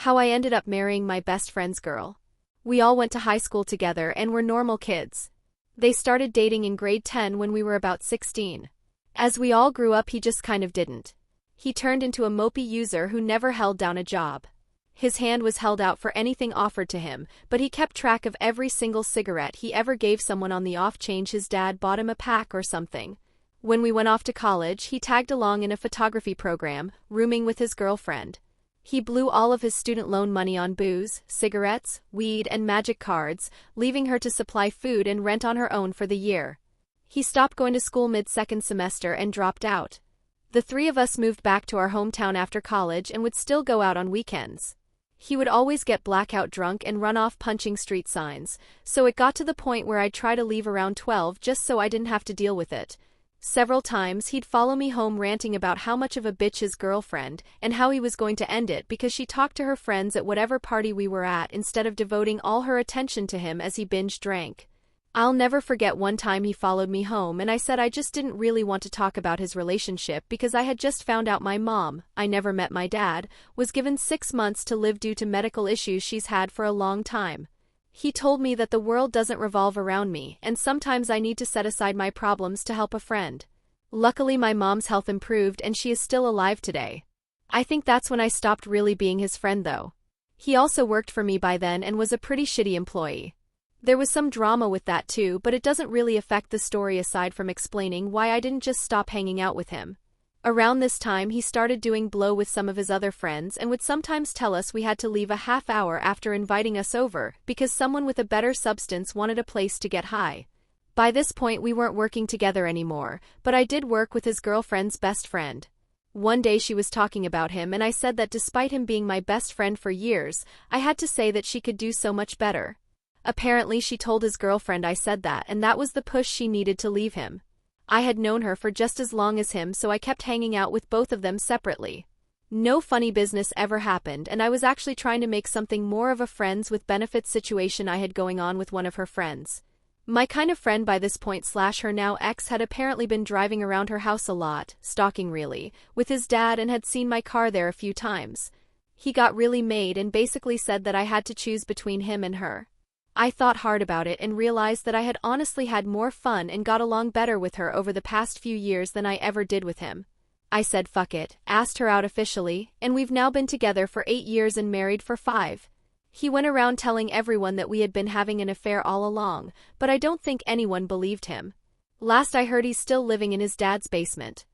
How I ended up marrying my best friend's girl. We all went to high school together and were normal kids. They started dating in grade 10 when we were about 16. As we all grew up, he just kind of didn't. He turned into a mopey user who never held down a job. His hand was held out for anything offered to him, but he kept track of every single cigarette he ever gave someone on the off chance his dad bought him a pack or something. When we went off to college, he tagged along in a photography program, rooming with his girlfriend. He blew all of his student loan money on booze, cigarettes, weed, and magic cards, leaving her to supply food and rent on her own for the year. He stopped going to school mid-second semester and dropped out. The three of us moved back to our hometown after college and would still go out on weekends. He would always get blackout drunk and run off punching street signs, so it got to the point where I'd try to leave around 12 just so I didn't have to deal with it. Several times he'd follow me home ranting about how much of a bitch his girlfriend, and how he was going to end it because she talked to her friends at whatever party we were at instead of devoting all her attention to him as he binge drank. I'll never forget one time he followed me home and I said I just didn't really want to talk about his relationship because I had just found out my mom, I never met my dad, was given 6 months to live due to medical issues she's had for a long time. He told me that the world doesn't revolve around me and sometimes I need to set aside my problems to help a friend. Luckily my mom's health improved and she is still alive today. I think that's when I stopped really being his friend though. He also worked for me by then and was a pretty shitty employee. There was some drama with that too, but it doesn't really affect the story aside from explaining why I didn't just stop hanging out with him. Around this time he started doing blow with some of his other friends and would sometimes tell us we had to leave a half hour after inviting us over because someone with a better substance wanted a place to get high. By this point we weren't working together anymore, but I did work with his girlfriend's best friend. One day she was talking about him and I said that despite him being my best friend for years, I had to say that she could do so much better. Apparently she told his girlfriend I said that and that was the push she needed to leave him. I had known her for just as long as him so I kept hanging out with both of them separately. No funny business ever happened and I was actually trying to make something more of a friends with benefits situation I had going on with one of her friends. My kind of friend by this point / her now ex had apparently been driving around her house a lot, stalking really, with his dad and had seen my car there a few times. He got really mad and basically said that I had to choose between him and her. I thought hard about it and realized that I had honestly had more fun and got along better with her over the past few years than I ever did with him. I said fuck it, asked her out officially, and we've now been together for 8 years and married for 5. He went around telling everyone that we had been having an affair all along, but I don't think anyone believed him. Last I heard he's still living in his dad's basement.